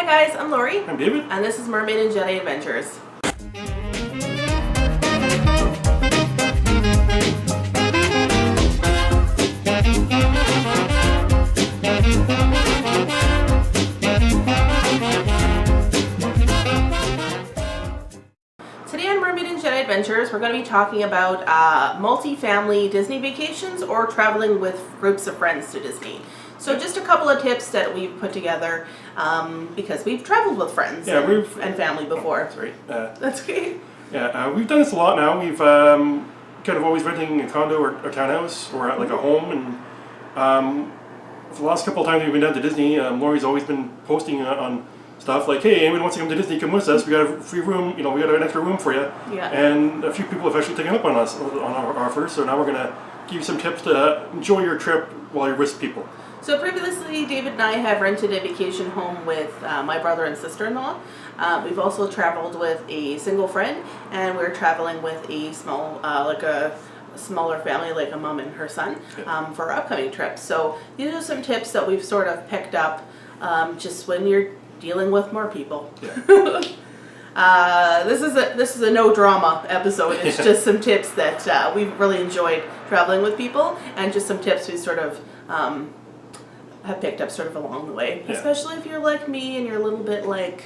Hi guys, I'm Lori. I'm David. And this is Mermaid and Jedi Adventures. Today on Mermaid and Jedi Adventures, we're going to be talking about multi-family Disney vacations or traveling with groups of friends to Disney. So just a couple of tips that we've put together because we've traveled with friends and family before. Oh, sorry. That's okay. Yeah, we've done this a lot now. We've kind of always renting a condo or a townhouse or like a home. And for the last couple of times we've been down to Disney, Lori's always been posting on stuff like, hey, anyone wants to come to Disney, come with us. We got a free room, we got an extra room for you. Yeah. And a few people have actually taken up on our offer. So now we're going to give you some tips to enjoy your trip while you're with people. So previously, David and I have rented a vacation home with my brother and sister-in-law. We've also traveled with a single friend, and we're traveling with a small, like a smaller family, like a mom and her son, for our upcoming trip. So these are some tips that we've sort of picked up just when you're dealing with more people. Yeah. This is a no drama episode. It's just some tips that we've really enjoyed traveling with people, and just some tips we sort of have picked up sort of along the way, especially if you're like me and you're a little bit like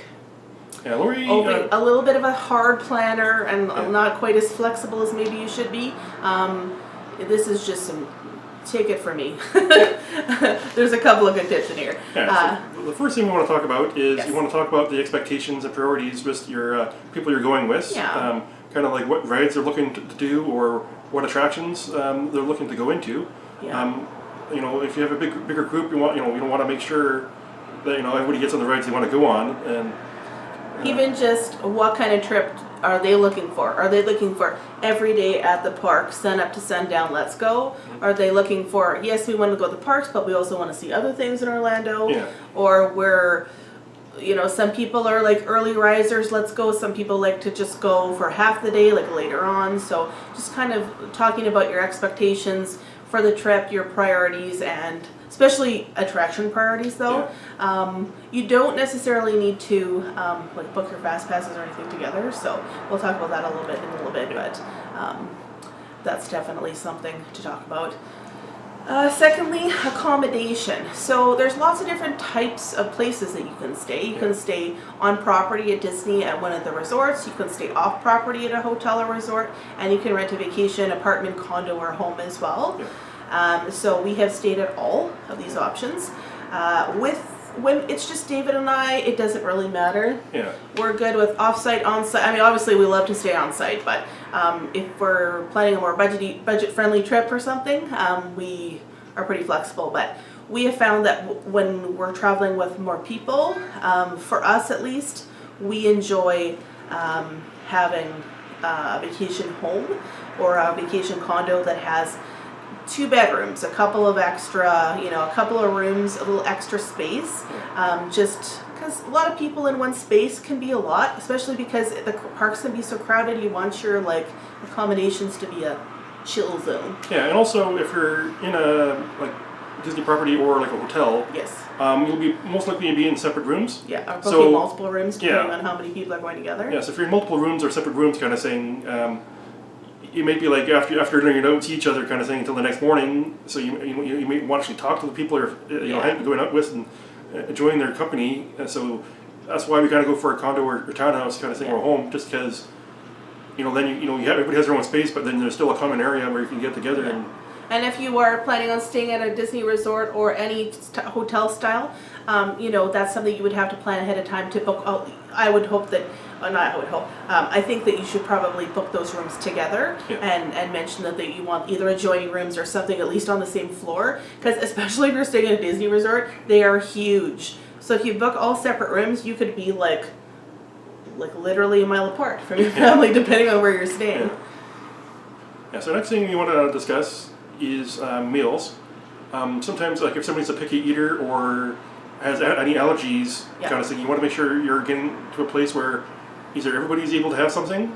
Lori, a little bit of a hard planner and not quite as flexible as maybe you should be. This is just some, take it from me. There's a couple of good tips in here. So the first thing we want to talk about is you want to talk about the expectations and priorities with your people you're going with. Yeah. Kind of like what rides they're looking to do or what attractions they're looking to go into. Yeah. If you have a bigger group, you don't want to make sure that everybody gets on the rides they want to go on, and even just what kind of trip are they looking for? Are they looking for every day at the park, sun up to sundown, let's go? Are they looking for, yes, we want to go to the parks, but we also want to see other things in Orlando? Yeah. Or we're, some people are like early risers, let's go. Some people like to just go for half the day, like later on. So just kind of talking about your expectations for the trip, your priorities, and especially attraction priorities though. Yeah. You don't necessarily need to like book your fast passes or anything together, so we'll talk about that a little bit in a little bit, but that's definitely something to talk about. Secondly, accommodation. So there's lots of different types of places that you can stay. You can stay on property at Disney at one of the resorts. You can stay off property at a hotel or resort, and you can rent a vacation, apartment, condo, or home as well. Yeah. So we have stayed at all of these options. When it's just David and I, it doesn't really matter. Yeah. We're good with off-site, on-site. I mean, obviously we love to stay on-site, but if we're planning a more budget-friendly trip or something, we are pretty flexible. But we have found that when we're traveling with more people, for us at least, we enjoy having a vacation home or a vacation condo that has 2 bedrooms, a couple of extra, a couple of rooms, a little extra space, just because a lot of people in one space can be a lot, especially because the parks can be so crowded. You want your accommodations to be a chill zone. Yeah, and also if you're in a Disney property or like a hotel, yes, you'll be most likely to be in separate rooms. Yeah, or booking multiple rooms depending on how many people are going together. Yeah, so if you're in multiple rooms or separate rooms, kind of saying. You might be like after dinner you don't see each other kind of thing until the next morning, so you may want to actually talk to the people you're going out with and enjoying their company. And so that's why we kind of go for a condo or townhouse kind of thing or home, just because then everybody has their own space, but then there's still a common area where you can get together. And if you are planning on staying at a Disney resort or any hotel style, that's something you would have to plan ahead of time to book. I would hope that, I think that you should probably book those rooms together and mention that you want either adjoining rooms or something at least on the same floor, because especially if you're staying at a Disney resort, they are huge. So if you book all separate rooms, you could be like literally a mile apart from your family, depending on where you're staying. Yeah, so next thing you want to discuss is meals. Sometimes, like if somebody's a picky eater or has any allergies, kind of thing, you want to make sure you're getting to a place where either everybody's able to have something,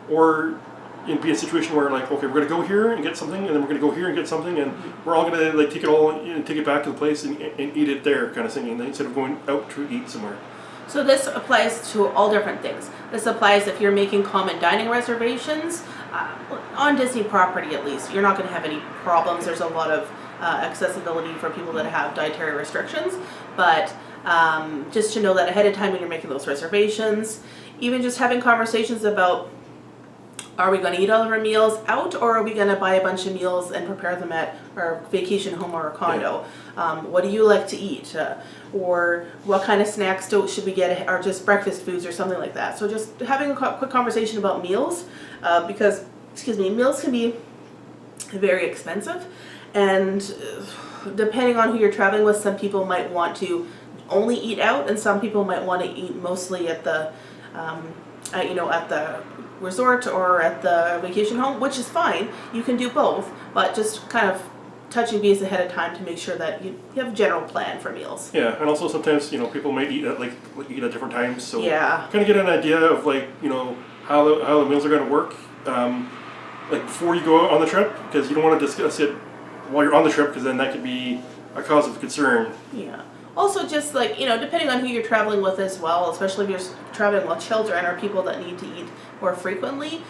or you'd be in a situation where okay, we're going to go here and get something, and then we're going to go here and get something, and we're all going to take it all, take it back to the place and eat it there, kind of thing, and instead of going out to eat somewhere. So this applies to all different things. This applies if you're making common dining reservations, on Disney property at least. You're not going to have any problems. There's a lot of accessibility for people that have dietary restrictions, but just to know that ahead of time when you're making those reservations, even just having conversations about, are we going to eat all of our meals out, or are we going to buy a bunch of meals and prepare them at our vacation home or our condo? What do you like to eat? Or what kind of snacks should we get, or just breakfast foods or something like that. So just having a quick conversation about meals, because, meals can be very expensive, and depending on who you're traveling with, some people might want to only eat out, and some people might want to eat mostly at the, at the resort or at the vacation home, which is fine. You can do both, but just kind of touching base ahead of time to make sure that you have a general plan for meals. Yeah, and also sometimes people might eat at eat at different times, so yeah, kind of get an idea of how the meals are going to work, before you go out on the trip, because you don't want to discuss it while you're on the trip, because then that could be a cause of concern. Yeah. Also, just depending on who you're traveling with as well, especially if you're traveling with children or people that need to eat more frequently,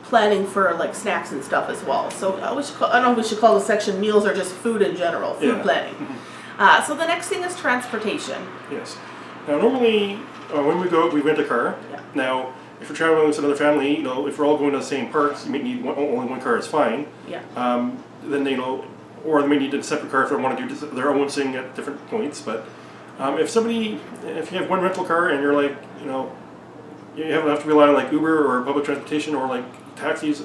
planning for snacks and stuff as well. So I don't know if we should call the section meals or just food in general, food planning. Mm-hmm. So the next thing is transportation. Yes. Now normally when we go out, we rent a car. Yeah. Now if you're traveling with another family, if we're all going to the same parks, you may need only one car is fine. Yeah. Then or they may need a separate car if they want to do their own thing at different points. But if you have one rental car and you're you have to rely on Uber or public transportation or taxis,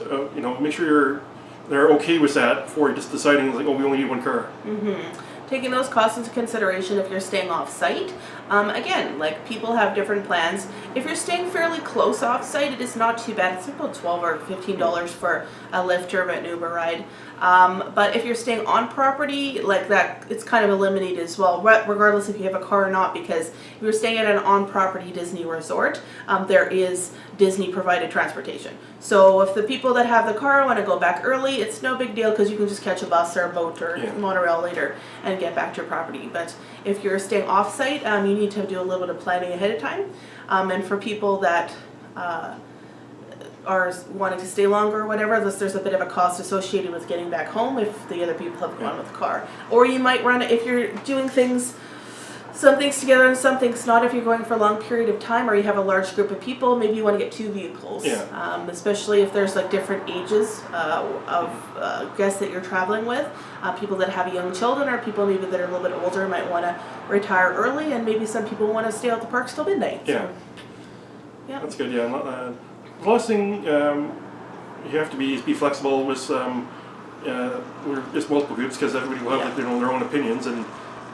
make sure they're okay with that before you're just deciding we only need one car. Mm-hmm. Taking those costs into consideration if you're staying off-site. Again, people have different plans. If you're staying fairly close off-site, it is not too bad. It's about $12 or $15 for a Lyft or an Uber ride. But if you're staying on property, that, it's kind of eliminated as well, regardless if you have a car or not, because if you're staying at an on-property Disney resort, there is Disney-provided transportation. So if the people that have the car want to go back early, it's no big deal, because you can just catch a bus or a boat or monorail later and get back to your property. But if you're staying off-site, you need to do a little bit of planning ahead of time. And for people that are wanting to stay longer or whatever, there's a bit of a cost associated with getting back home if the other people have gone with the car. Or you might run, if you're doing some things together and some things not, if you're going for a long period of time or you have a large group of people, maybe you want to get two vehicles. Yeah. Especially if there's different ages of guests that you're traveling with. People that have young children or people maybe that are a little bit older might want to retire early, and maybe some people want to stay at the parks till midnight. Yeah. So, yeah. That's good, yeah. The last thing you have to be flexible with just multiple groups, because everybody will have their own opinions, and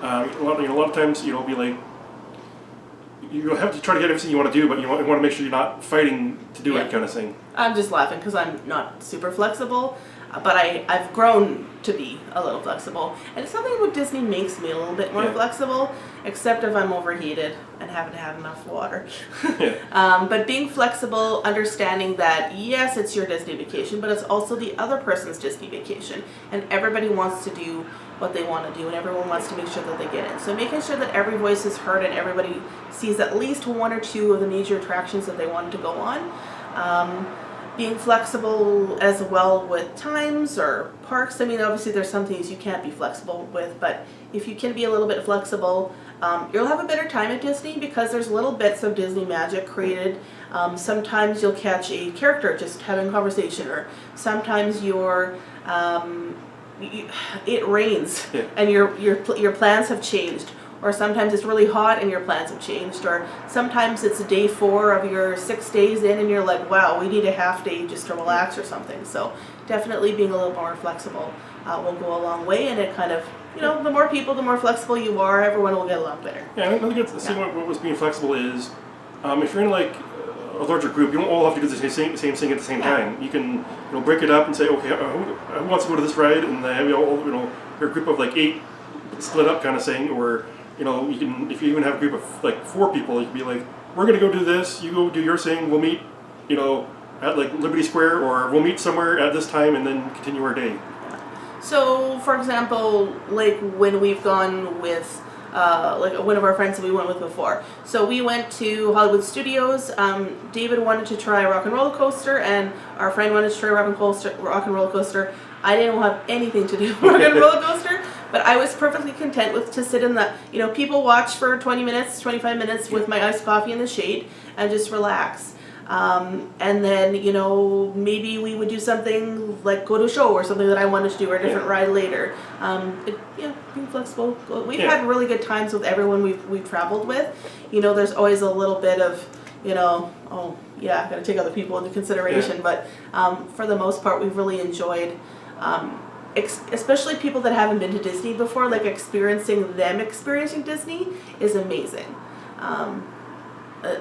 a lot of times you have to try to get everything you want to do, but you want to make sure you're not fighting to do it, kind of thing. I'm just laughing because I'm not super flexible, but I've grown to be a little flexible, and something with Disney makes me a little bit more flexible, except if I'm overheated and haven't had enough water. But being flexible, understanding that yes, it's your Disney vacation, but it's also the other person's Disney vacation, and everybody wants to do what they want to do, and everyone wants to make sure that they get in. So making sure that every voice is heard and everybody sees at least one or two of the major attractions that they wanted to go on. Being flexible as well with times or parks. I mean, obviously there's some things you can't be flexible with, but if you can be a little bit flexible, you'll have a better time at Disney, because there's little bits of Disney magic created. Sometimes you'll catch a character just having a conversation, or sometimes it rains and your plans have changed, or sometimes it's really hot and your plans have changed, or sometimes it's day 4 of your 6 days in and you're like, wow, we need a half day just to relax or something. So definitely being a little more flexible will go a long way, and it kind of, the more people, the more flexible you are, everyone will get along better. Yeah, I think what was being flexible is, if you're in a larger group, you don't all have to do the same thing at the same time. You can break it up and say, okay, who wants to go to this ride, and have your group of 8 split up kind of thing, or you can, if you even have a group of 4 people, you can be like, we're going to go do this, you go do your thing, we'll meet at Liberty Square, or we'll meet somewhere at this time and then continue our day. So, for example, when we've gone with like one of our friends that we went with before. So we went to Hollywood Studios. David wanted to try Rock and Roller Coaster, and our friend wanted to try Rock and Roller Coaster. I didn't have anything to do with Rock and Roller Coaster, but I was perfectly content with to sit in the, people watch for 20 minutes, 25 minutes with my iced coffee in the shade and just relax. And then, maybe we would do something like go to a show or something that I wanted to do, or a different ride later. Being flexible. We've had really good times with everyone we've traveled with. There's always a little bit of, gotta take other people into consideration. But for the most part, we've really enjoyed, especially people that haven't been to Disney before, like experiencing Disney is amazing.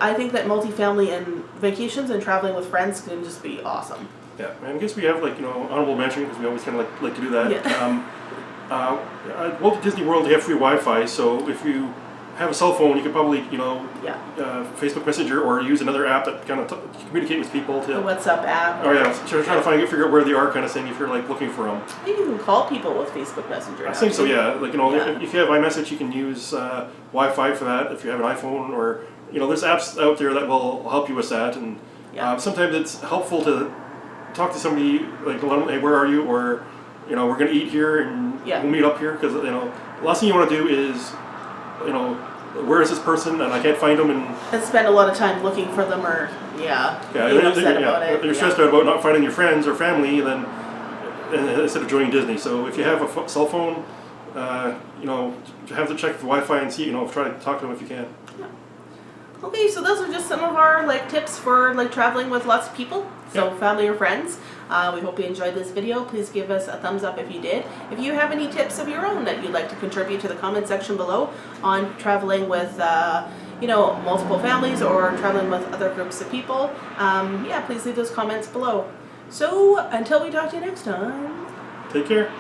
I think that multifamily and vacations and traveling with friends can just be awesome. Yeah, and I guess we have honorable mention because we always kind of like to do that. Yeah. At Walt Disney World they have free Wi-Fi, so if you have a cell phone, you could probably Facebook Messenger or use another app that kind of communicate with people. The WhatsApp app. Oh yeah, so trying to figure out where they are, kind of thing. If you're looking for them. I think you can call people with Facebook Messenger. I think so. Yeah, if you have iMessage, you can use Wi-Fi for that. If you have an iPhone, or there's apps out there that will help you with that. And sometimes it's helpful to talk to somebody let them, hey, where are you? Or we're gonna eat here and we'll meet up here, because the last thing you want to do is where is this person and I can't find them, and spend a lot of time looking for them, or being upset about it. You're stressed out about not finding your friends or family, then instead of joining Disney. So if you have a cell phone, have to check the Wi-Fi and see, try to talk to them if you can. Yeah. Okay, so those are just some of our tips for traveling with lots of people, so family or friends. We hope you enjoyed this video. Please give us a thumbs up if you did. If you have any tips of your own that you'd like to contribute to the comment section below on traveling with multiple families or traveling with other groups of people, please leave those comments below. So until we talk to you next time, take care.